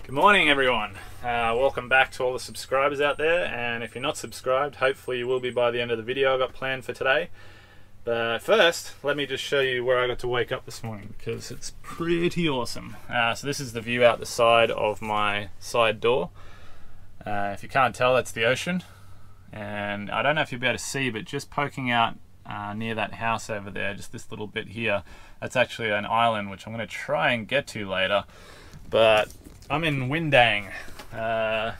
Good morning everyone, welcome back to all the subscribers out there, and if you're not subscribed, hopefully you will be by the end of the video I've got planned for today. But first, let me just show you where I got to wake up this morning because it's pretty awesome. So this is the view out the side of my side door. If you can't tell, that's the ocean, and I don't know if you'll be able to see, but just poking out near that house over there, just this little bit here, that's actually an island which I'm going to try and get to later. But I'm in Windang,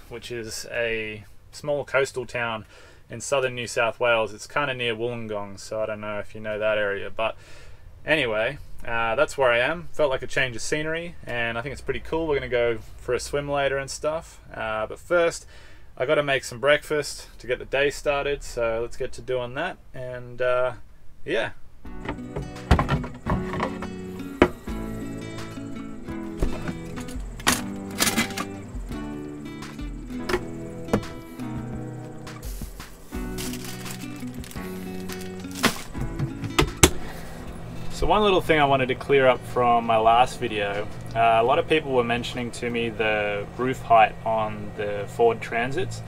which is a small coastal town in southern New South Wales. It's kind of near Wollongong, so I don't know if you know that area. But anyway, that's where I am. Felt like a change of scenery, and I think it's pretty cool. We're going to go for a swim later and stuff. But first, I got to make some breakfast to get the day started, so let's get to doing that. And yeah. So one little thing I wanted to clear up from my last video, a lot of people were mentioning to me the roof height on the Ford Transits.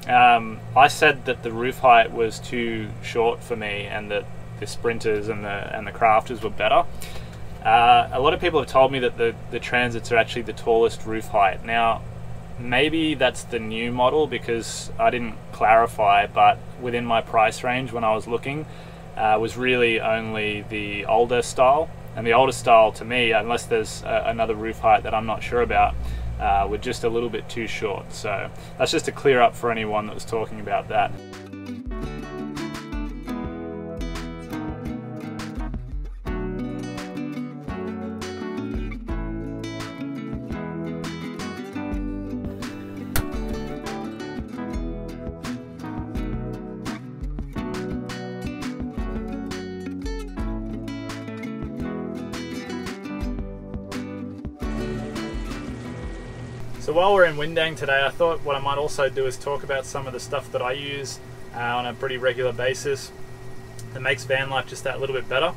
I said that the roof height was too short for me and that the Sprinters and the Crafters were better. A lot of people have told me that the Transits are actually the tallest roof height. Now, maybe that's the new model because I didn't clarify, but within my price range when I was looking, was really only the older style, and the older style to me, unless there's another roof height that I'm not sure about, were just a little bit too short. So that's just to clear up for anyone that was talking about that. So while we're in Windang today, I thought what I might also do is talk about some of the stuff that I use on a pretty regular basis that makes van life just that little bit better.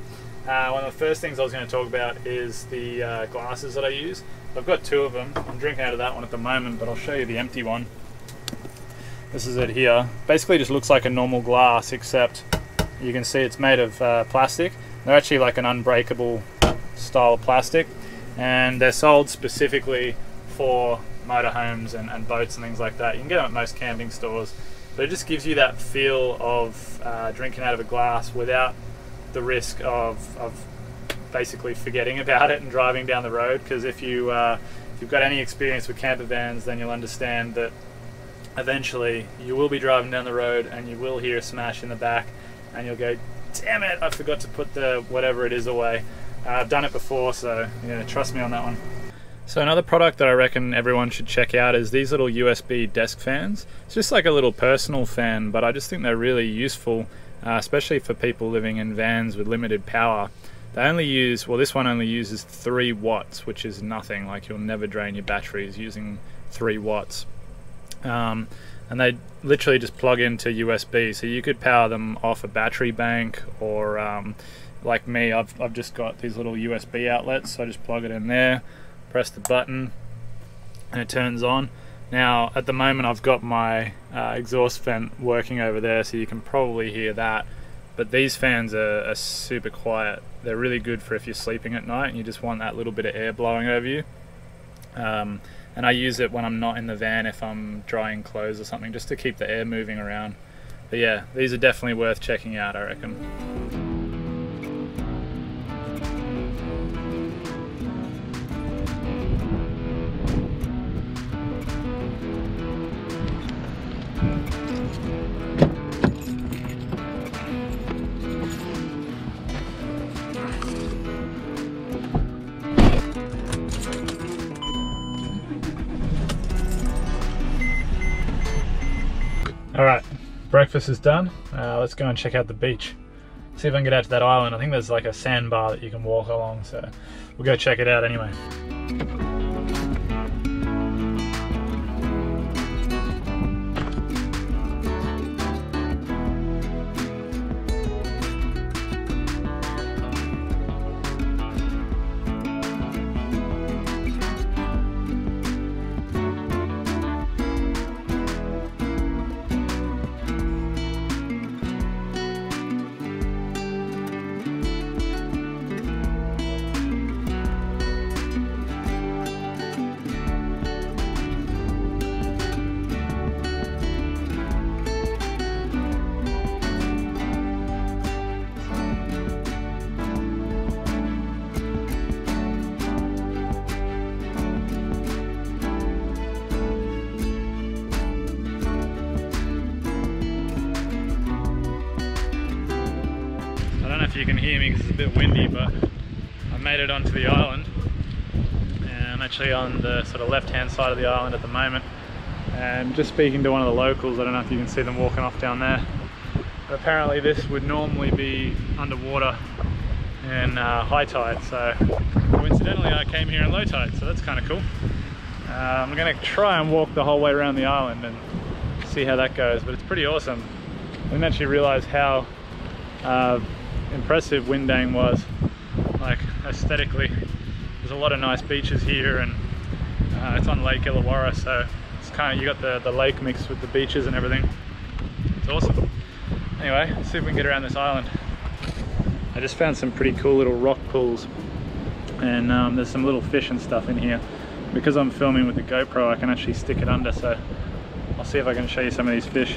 One of the first things I was going to talk about is the glasses that I use. I've got two of them. I'm drinking out of that one at the moment, but I'll show you the empty one. This is it here. Basically just looks like a normal glass, except you can see it's made of plastic. They're actually like an unbreakable style of plastic, and they're sold specifically for motorhomes and boats and things like that. You can get them at most camping stores, but it just gives you that feel of drinking out of a glass without the risk of basically forgetting about it and driving down the road. Because if you've got any experience with camper vans, then you'll understand that eventually you will be driving down the road and you will hear a smash in the back and you'll go, damn it, I forgot to put the whatever it is away. I've done it before, so yeah, trust me on that one. So another product that I reckon everyone should check out is these little USB desk fans. It's just like a little personal fan, but I just think they're really useful, especially for people living in vans with limited power. They only use, well, this one only uses 3 watts, which is nothing. Like, you'll never drain your batteries using 3 watts. And they literally just plug into USB, so you could power them off a battery bank, or like me, I've just got these little USB outlets, so I just plug it in there, press the button, and it turns on. Now at the moment I've got my exhaust vent working over there, so you can probably hear that, but these fans are super quiet. They're really good for if you're sleeping at night and you just want that little bit of air blowing over you. And I use it when I'm not in the van, if I'm drying clothes or something, just to keep the air moving around. But yeah, these are definitely worth checking out, I reckon. Alright, breakfast is done. Let's go and check out the beach. See if I can get out to that island. I think there's like a sandbar that you can walk along, so we'll go check it out anyway. you can hear me because it's a bit windy, but I made it onto the island, and I'm actually on the sort of left-hand side of the island at the moment, and just speaking to one of the locals. I don't know if you can see them walking off down there, but apparently this would normally be underwater in high tide, so coincidentally I came here in low tide, so that's kind of cool. I'm going to try and walk the whole way around the island and see how that goes, but it's pretty awesome. I didn't actually realise how impressive Windang was, like aesthetically. There's a lot of nice beaches here, and it's on Lake Illawarra, so it's kind of, you got the lake mixed with the beaches and everything. It's awesome. Anyway, let's see if we can get around this island. I just found some pretty cool little rock pools, and there's some little fish and stuff in here. Because I'm filming with the GoPro, I can actually stick it under, so I'll see if I can show you some of these fish.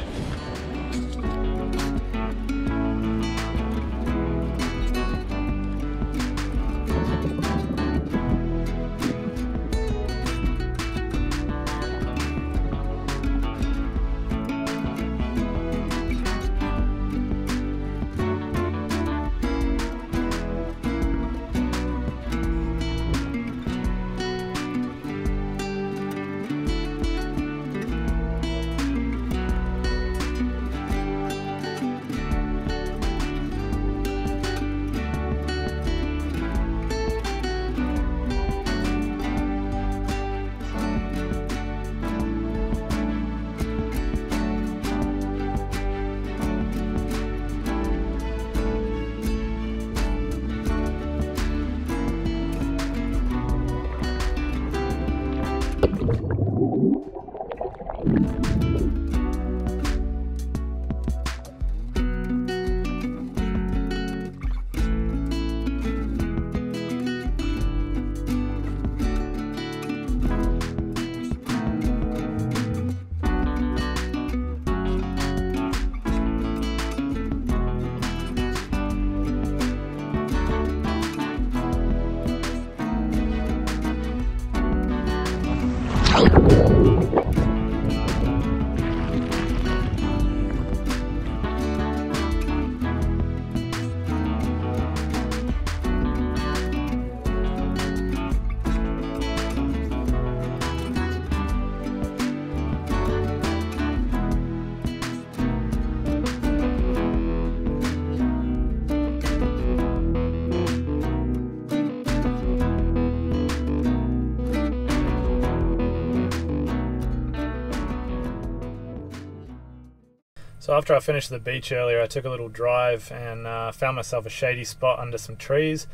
So after I finished the beach earlier, I took a little drive and found myself a shady spot under some trees,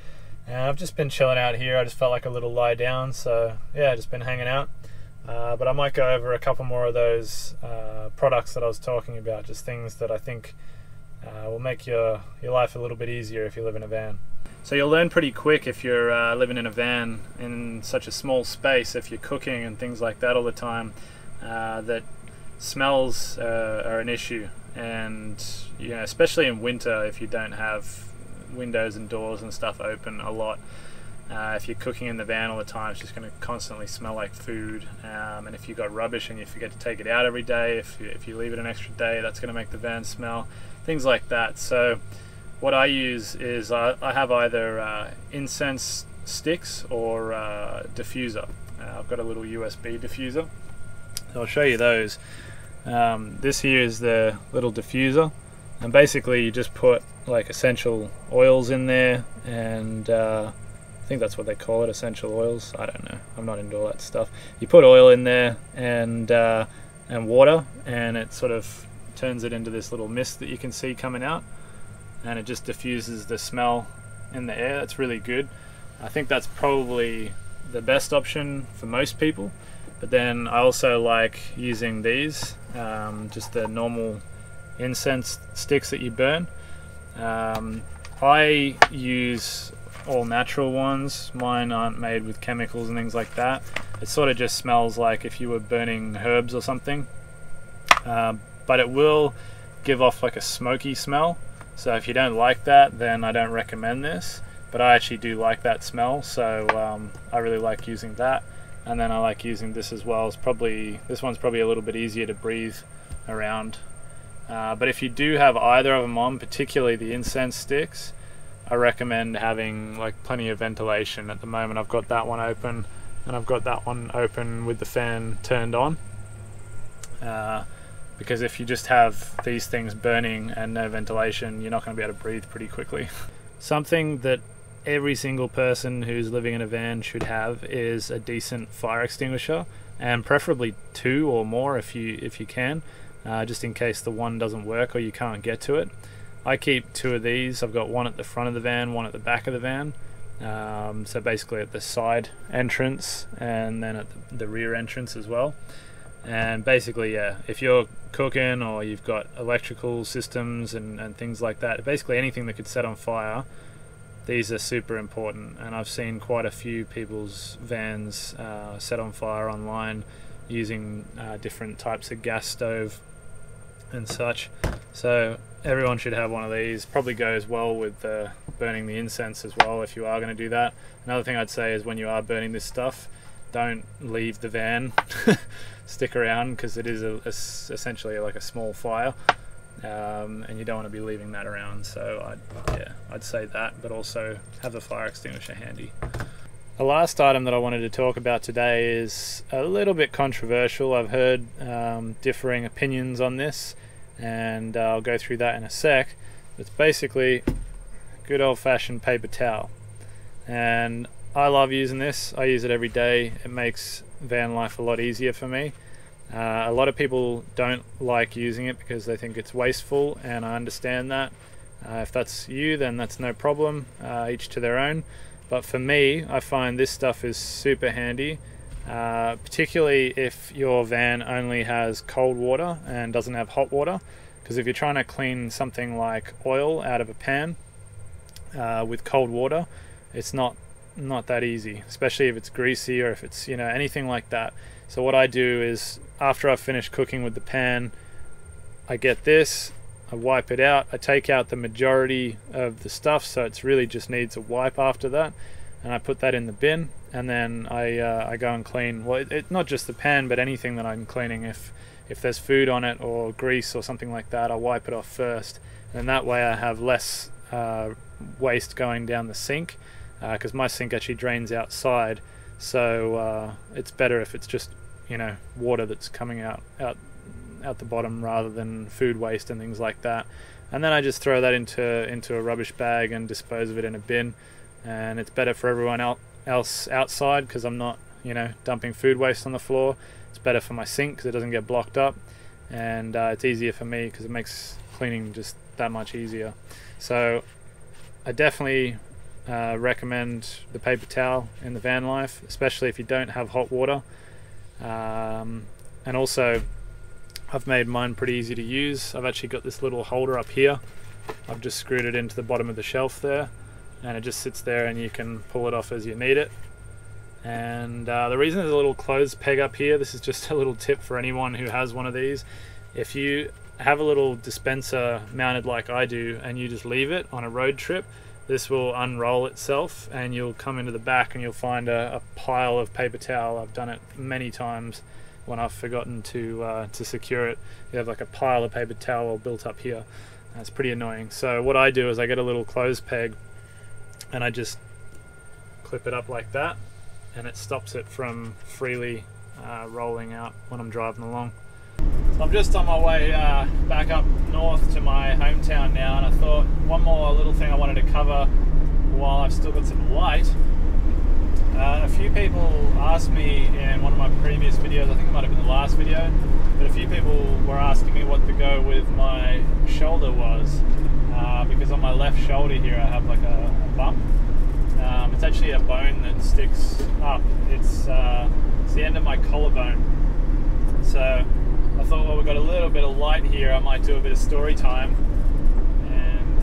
and I've just been chilling out here. I just felt like a little lie down, so yeah, just been hanging out. But I might go over a couple more of those products that I was talking about, just things that I think will make your life a little bit easier if you live in a van. So you'll learn pretty quick if you're living in a van in such a small space, if you're cooking and things like that all the time, that smells are an issue. And you know, especially in winter, if you don't have windows and doors and stuff open a lot, if you're cooking in the van all the time, it's just going to constantly smell like food. And if you've got rubbish and you forget to take it out every day, if you leave it an extra day, that's going to make the van smell, things like that. So what I use is I have either incense sticks or diffuser. I've got a little USB diffuser, so I'll show you those. This here is the little diffuser, and basically you just put like essential oils in there, and I think that's what they call it, essential oils. I don't know, I'm not into all that stuff. You put oil in there and water, and it sort of turns it into this little mist that you can see coming out, and it just diffuses the smell in the air. That's really good. I think that's probably the best option for most people. But then I also like using these, just the normal incense sticks that you burn. I use all natural ones. Mine aren't made with chemicals and things like that. It sort of just smells like if you were burning herbs or something. But it will give off like a smoky smell. So if you don't like that, then I don't recommend this. But I actually do like that smell, so I really like using that. And then I like using this as well. This one's probably a little bit easier to breathe around. But if you do have either of them on, particularly the incense sticks, I recommend having like plenty of ventilation. At the moment I've got that one open, and I've got that one open with the fan turned on, because if you just have these things burning and no ventilation, you're not going to be able to breathe pretty quickly. Something that every single person who's living in a van should have is a decent fire extinguisher, and preferably 2 or more if you can, just in case the one doesn't work or you can't get to it. I keep 2 of these. I've got one at the front of the van, one at the back of the van. So basically at the side entrance and then at the rear entrance as well. And basically, yeah, if you're cooking or you've got electrical systems and things like that, basically anything that could set on fire, these are super important. And I've seen quite a few people's vans set on fire online using different types of gas stove and such. So everyone should have one of these. Probably goes well with burning the incense as well if you are going to do that. Another thing I'd say is when you are burning this stuff, don't leave the van. Stick around, because it is essentially like a small fire, and you don't want to be leaving that around. So I'd say that, but also have a fire extinguisher handy. The last item that I wanted to talk about today is a little bit controversial. I've heard differing opinions on this, and I'll go through that in a sec. It's basically good old-fashioned paper towel, and I love using this. I use it every day. It makes van life a lot easier for me. A lot of people don't like using it because they think it's wasteful, and I understand that. If that's you, then that's no problem, each to their own. But for me, I find this stuff is super handy, particularly if your van only has cold water and doesn't have hot water. Because if you're trying to clean something like oil out of a pan with cold water, it's not that easy, especially if it's greasy or if it's, anything like that. So what I do is, after I've finished cooking with the pan, I get this, I wipe it out, I take out the majority of the stuff, so it really just needs a wipe after that, and I put that in the bin, and then I go and clean, well, not just the pan, but anything that I'm cleaning. If there's food on it or grease or something like that, I'll wipe it off first, and that way I have less waste going down the sink, because my sink actually drains outside, so it's better if it's just water that's coming out the bottom rather than food waste and things like that. And then I just throw that into a rubbish bag and dispose of it in a bin, and it's better for everyone else outside because I'm not dumping food waste on the floor. It's better for my sink because it doesn't get blocked up, and it's easier for me because it makes cleaning just that much easier. So I definitely recommend the paper towel in the van life, especially if you don't have hot water. And also, I've made mine pretty easy to use. I've actually got this little holder up here. I've just screwed it into the bottom of the shelf there, and it just sits there and you can pull it off as you need it. And the reason there's a little clothes peg up here, this is just a little tip for anyone who has one of these. If you have a little dispenser mounted like I do and you just leave it on a road trip, this will unroll itself and you'll come into the back and you'll find a pile of paper towel. I've done it many times when I've forgotten to secure it. You have like a pile of paper towel built up here. That's pretty annoying. So what I do is I get a little clothes peg and I just clip it up like that, and it stops it from freely rolling out when I'm driving along. So I'm just on my way back up north to my hometown now, and I thought one more little thing I wanted to cover while I've still got some light. A few people asked me in one of my previous videos, I think it might have been the last video, but a few people were asking me what to go with my shoulder was, because on my left shoulder here I have like a bump. It's actually a bone that sticks up. It's the end of my collarbone. So I thought, well, we've got a little bit of light here, I might do a bit of story time and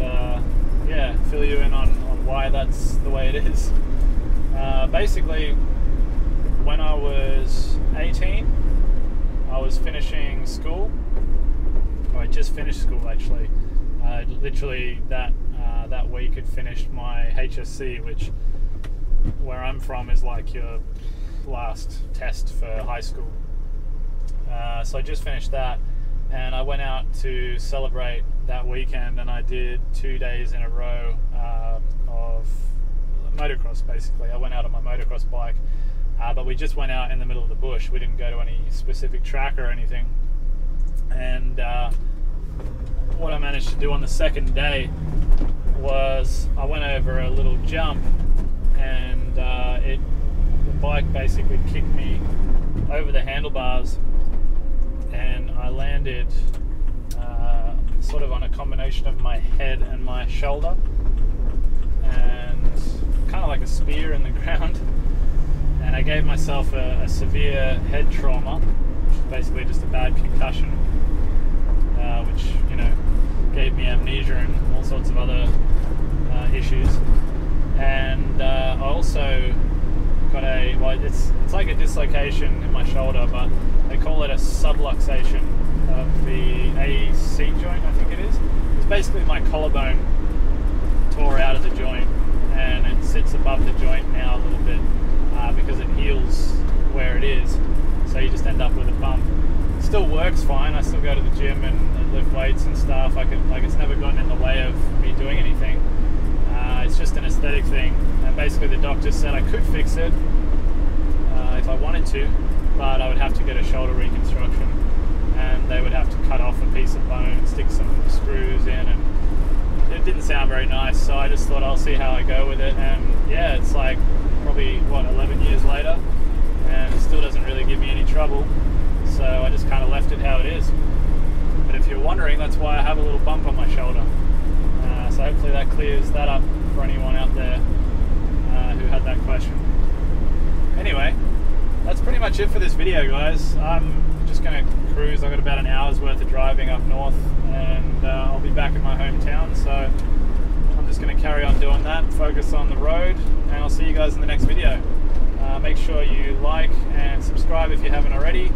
yeah, fill you in on why that's the way it is. Basically, when I was 18, I was finishing school. I just finished school actually. Literally that week had finished my HSC, which where I'm from is like your last test for high school. So I just finished that, and I went out to celebrate that weekend, and I did 2 days in a row of motocross. Basically, I went out on my motocross bike, but we just went out in the middle of the bush. We didn't go to any specific track or anything. And what I managed to do on the second day was I went over a little jump, and the bike basically kicked me over the handlebars, and I landed sort of on a combination of my head and my shoulder, and kind of like a spear in the ground. And I gave myself a severe head trauma, which is basically just a bad concussion, which, you know, gave me amnesia and all sorts of other issues. And I also got it's like a dislocation in my shoulder, but they call it a subluxation of the AC joint, I think it is. It's basically my collarbone tore out of the joint, and it sits above the joint now a little bit because it heals where it is, so you just end up with a bump. It still works fine. I still go to the gym and lift weights and stuff. It's never gotten in the way of me doing anything. It's just an aesthetic thing, and basically the doctor said I could fix it if I wanted to, but I would have to get a shoulder reconstruction, and they would have to cut off a piece of bone and stick some screws in, and it didn't sound very nice, so I just thought I'll see how I go with it. And yeah, it's like probably 11 years later, and it still doesn't really give me any trouble, so I just kind of left it how it is. But if you're wondering, that's why I have a little bump on my shoulder. So hopefully that clears that up for anyone out there who had that question. Anyway, that's pretty much it for this video, guys. I'm just going to cruise. I've got about an hour's worth of driving up north, and I'll be back in my hometown, so I'm just going to carry on doing that, focus on the road, and I'll see you guys in the next video. Make sure you like and subscribe if you haven't already.